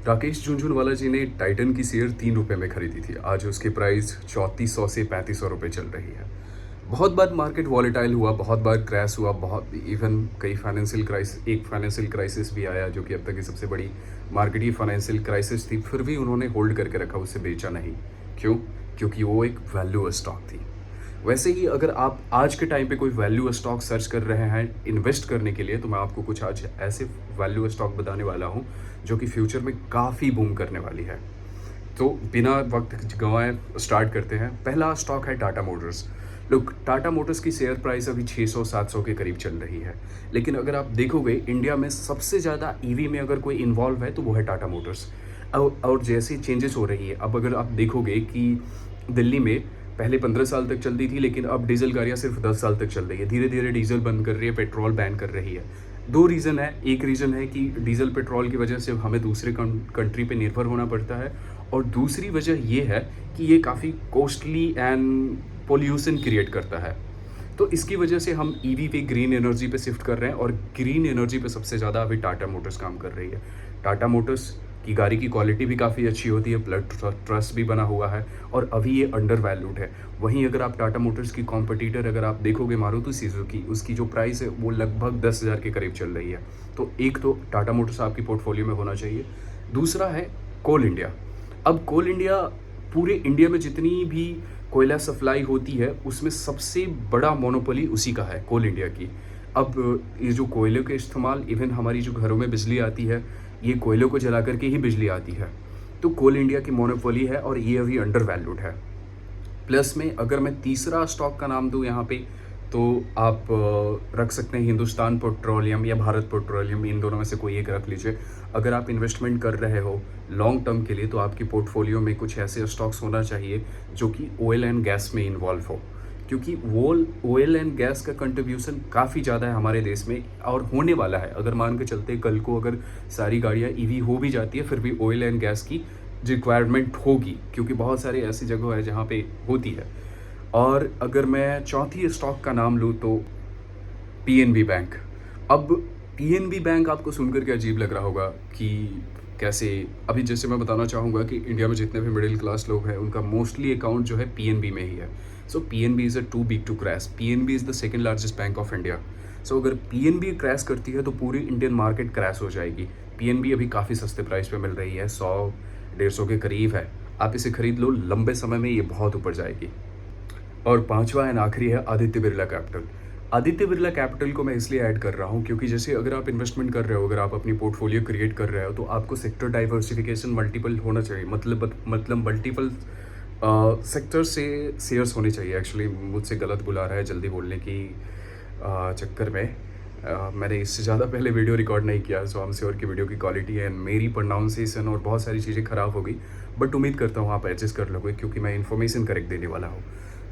राकेश झुनझुनवाला जी ने टाइटन की शेयर 3 रुपये में खरीदी थी। आज उसकी प्राइस 3400 से 3500 रुपये चल रही है। बहुत बार मार्केट वॉलेटाइल हुआ, बहुत बार क्रैश हुआ, बहुत इवन कई फाइनेंशियल क्राइसिस भी आया, जो कि अब तक की सबसे बड़ी मार्केट की फाइनेंशियल क्राइसिस थी। फिर भी उन्होंने होल्ड करके रखा, उसे बेचा नहीं। क्यों? क्योंकि वो एक वैल्यू स्टॉक थी। वैसे ही अगर आप आज के टाइम पे कोई वैल्यू स्टॉक सर्च कर रहे हैं इन्वेस्ट करने के लिए, तो मैं आपको कुछ आज ऐसे वैल्यू स्टॉक बताने वाला हूँ जो कि फ्यूचर में काफ़ी बूम करने वाली है। तो बिना वक्त गंवाए स्टार्ट करते हैं। पहला स्टॉक है Tata Motors. Look, Tata Motors की शेयर प्राइस अभी 600-700 के करीब चल रही है, लेकिन अगर आप देखोगे इंडिया में सबसे ज़्यादा ईवी में अगर कोई इन्वॉल्व है तो वो है टाटा मोटर्स। और जैसे चेंजेस हो रही है, अब अगर आप देखोगे कि दिल्ली में पहले 15 साल तक चलती थी, लेकिन अब डीजल गाड़ियाँ सिर्फ 10 साल तक चल रही है। धीरे धीरे डीजल बंद कर रही है, पेट्रोल बैन कर रही है। दो रीज़न है। एक रीज़न है कि डीजल पेट्रोल की वजह से हमें दूसरे कंट्री पे निर्भर होना पड़ता है, और दूसरी वजह ये है कि ये काफ़ी कॉस्टली एंड पोल्यूशन क्रिएट करता है। तो इसकी वजह से हम ईवी पे, ग्रीन एनर्जी पे शिफ्ट कर रहे हैं, और ग्रीन एनर्जी पे सबसे ज़्यादा अभी टाटा मोटर्स काम कर रही है। टाटा मोटर्स की गाड़ी की क्वालिटी भी काफ़ी अच्छी होती है, ब्लड ट्रस्ट भी बना हुआ है, और अभी ये अंडर वैल्यूड है। वहीं अगर आप टाटा मोटर्स की कॉम्पिटिटर अगर आप देखोगे मारुति सुजुकी, उसकी जो प्राइस है वो लगभग 10,000 के करीब चल रही है। तो एक तो टाटा मोटर्स आपकी पोर्टफोलियो में होना चाहिए। दूसरा है कोल इंडिया। अब कोल इंडिया, पूरे इंडिया में जितनी भी कोयला सप्लाई होती है उसमें सबसे बड़ा मोनोपोली उसी का है, कोल इंडिया की। अब ये जो कोयले के इस्तेमाल, इवन हमारी जो घरों में बिजली आती है, ये कोयलों को जला करके ही बिजली आती है। तो कोल इंडिया की मोनोपोली है, और ये अभी अंडर वैल्यूड है। प्लस में अगर मैं तीसरा स्टॉक का नाम दूं यहाँ पे, तो आप रख सकते हैं हिंदुस्तान पेट्रोलियम या भारत पेट्रोलियम। इन दोनों में से कोई एक रख लीजिए। अगर आप इन्वेस्टमेंट कर रहे हो लॉन्ग टर्म के लिए, तो आपकी पोर्टफोलियो में कुछ ऐसे स्टॉक्स होना चाहिए जो कि ऑयल एंड गैस में इन्वॉल्व हो, क्योंकि वो ऑयल एंड गैस का कंट्रीब्यूशन काफ़ी ज़्यादा है हमारे देश में, और होने वाला है। अगर मान के चलते कल को अगर सारी गाड़ियाँ ईवी हो भी जाती है, फिर भी ऑयल एंड गैस की रिक्वायरमेंट होगी, क्योंकि बहुत सारी ऐसी जगह है जहाँ पे होती है। और अगर मैं चौथी स्टॉक का नाम लूँ तो पीएनबी बैंक। अब पीएनबी बैंक आपको सुनकर के अजीब लग रहा होगा कि कैसे। अभी जैसे मैं बताना चाहूँगा कि इंडिया में जितने भी मिडिल क्लास लोग हैं उनका मोस्टली अकाउंट जो है पीएनबी में ही है। So PNB is a too big to crash. PNB is the second largest bank of India. So अगर पीएनबी क्रैश करती है तो पूरी इंडियन मार्केट क्रैश हो जाएगी। पीएनबी अभी काफ़ी सस्ते प्राइस पे मिल रही है, 100-150 के करीब है। आप इसे खरीद लो, लंबे समय में ये बहुत ऊपर जाएगी। और पांचवा एंड आखिरी है आदित्य बिरला कैपिटल। आदित्य बिरला कैपिटल को मैं इसलिए ऐड कर रहा हूँ क्योंकि जैसे अगर आप इन्वेस्टमेंट कर रहे हो, अगर आप अपनी पोर्टफोलियो क्रिएट कर रहे हो, तो आपको सेक्टर डाइवर्सिफिकेशन मल्टीपल होना चाहिए। मतलब मल्टीपल सेक्टर से शेयर्स होने चाहिए। एक्चुअली मुझसे गलत बुला रहा है जल्दी बोलने की चक्कर में। मैंने इससे ज़्यादा पहले वीडियो रिकॉर्ड नहीं किया, सो आई एम श्योर कि वीडियो की क्वालिटी एंड मेरी प्रोनाउंसिएशन और बहुत सारी चीज़ें ख़राब हो गई, बट उम्मीद करता हूँ आप एडजस्ट कर लोगे, क्योंकि मैं इन्फॉर्मेशन करेक्ट देने वाला हूँ।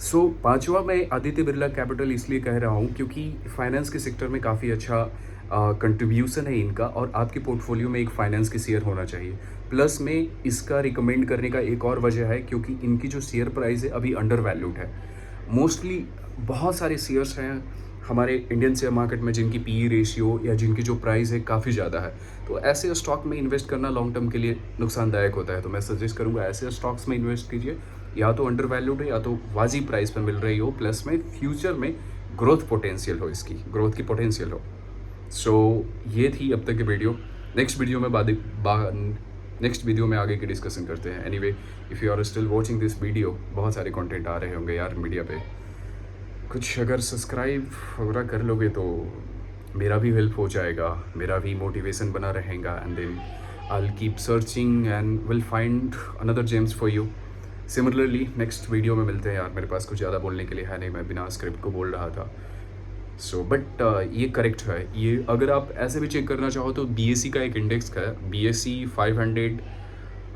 सो पांचवा मैं आदित्य बिरला कैपिटल इसलिए कह रहा हूँ क्योंकि फाइनेंस के सेक्टर में काफ़ी अच्छा कंट्रीब्यूशन है इनका, और आपके पोर्टफोलियो में एक फाइनेंस की शेयर होना चाहिए। प्लस में इसका रिकमेंड करने का एक और वजह है क्योंकि इनकी जो शेयर प्राइस है अभी अंडर वैल्यूड है। मोस्टली बहुत सारे शेयर्स हैं हमारे इंडियन शेयर मार्केट में जिनकी पी रेशियो या जिनकी जो प्राइस है काफ़ी ज़्यादा है। तो ऐसे स्टॉक में इन्वेस्ट करना लॉन्ग टर्म के लिए नुकसानदायक होता है। तो मैं सजेस्ट करूँगा ऐसे स्टॉक्स में इन्वेस्ट कीजिए, या तो अंडर वैल्यूड है या तो वाजिब प्राइस पर मिल रही हो, प्लस में फ्यूचर में ग्रोथ पोटेंशियल हो, इसकी ग्रोथ की पोटेंशियल हो। सो ये थी अब तक की वीडियो। नेक्स्ट वीडियो में आगे की डिस्कशन करते हैं। Anyway, if you are still watching this video, बहुत सारे कंटेंट आ रहे होंगे यार मीडिया पे। कुछ अगर सब्सक्राइब वगैरह कर लोगे तो मेरा भी हेल्प हो जाएगा, मेरा भी मोटिवेशन बना रहेगा, and then I will keep searching and will find another gems for you. Similarly next video में मिलते हैं यार। मेरे पास कुछ ज़्यादा बोलने के लिए है नहीं, मैं बिना स्क्रिप्ट को बोल रहा था। सो बट ये करेक्ट है। ये अगर आप ऐसे भी चेक करना चाहो तो बीएसई का एक इंडेक्स है, बीएसई 500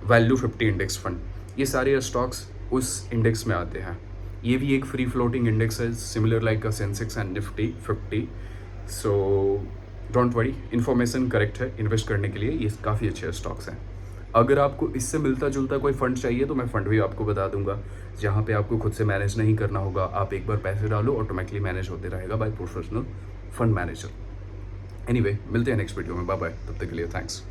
वैल्यू 50 इंडेक्स फंड। ये सारे स्टॉक्स उस इंडेक्स में आते हैं। ये भी एक फ्री फ्लोटिंग इंडेक्स है, similar like a Sensex and Nifty 50। So don't worry, information correct है इन्वेस्ट करने के लिए। ये काफ़ी अच्छे स्टॉक्स हैं। अगर आपको इससे मिलता जुलता कोई फंड चाहिए तो मैं फंड भी आपको बता दूंगा, जहाँ पे आपको खुद से मैनेज नहीं करना होगा। आप एक बार पैसे डालो, ऑटोमेटिकली मैनेज होते रहेगा by professional fund manager. Anyway, मिलते हैं नेक्स्ट वीडियो में। बाय बाय, तब तक के लिए थैंक्स।